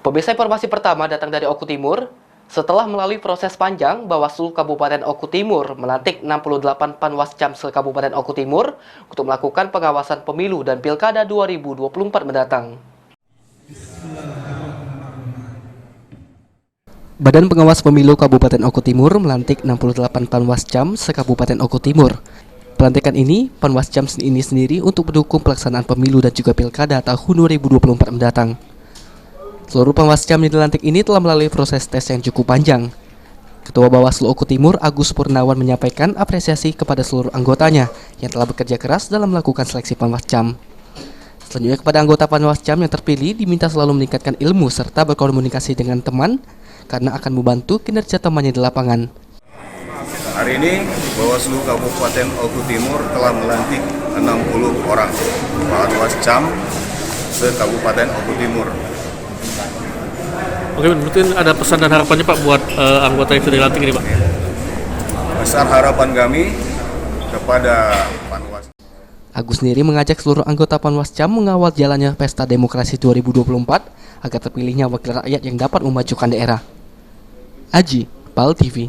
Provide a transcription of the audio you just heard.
Pemirsa, informasi pertama datang dari Oku Timur. Setelah melalui proses panjang, Bawaslu Kabupaten Oku Timur melantik 68 Panwascam se-Kabupaten Oku Timur untuk melakukan pengawasan pemilu dan Pilkada 2024 mendatang. Badan Pengawas Pemilu Kabupaten Oku Timur melantik 68 Panwascam se-Kabupaten Oku Timur. Pelantikan ini, Panwascam ini sendiri untuk mendukung pelaksanaan pemilu dan juga Pilkada tahun 2024 mendatang. Seluruh Panwascam yang dilantik ini telah melalui proses tes yang cukup panjang. Ketua Bawaslu Oku Timur, Agus Purnawan, menyampaikan apresiasi kepada seluruh anggotanya yang telah bekerja keras dalam melakukan seleksi Panwascam. Selanjutnya, kepada anggota Panwascam yang terpilih diminta selalu meningkatkan ilmu serta berkomunikasi dengan teman karena akan membantu kinerja temannya di lapangan. Hari ini Bawaslu Kabupaten Oku Timur telah melantik 60 orang Panwascam se-Kabupaten Oku Timur. Oke, mungkin ada pesan dan harapannya Pak buat anggota yang sudah dilantik ini Pak? Besar harapan kami kepada Panwascam. Agus sendiri mengajak seluruh anggota Panwascam mengawal jalannya Pesta Demokrasi 2024 agar terpilihnya wakil rakyat yang dapat memajukan daerah. Aji, PAL TV.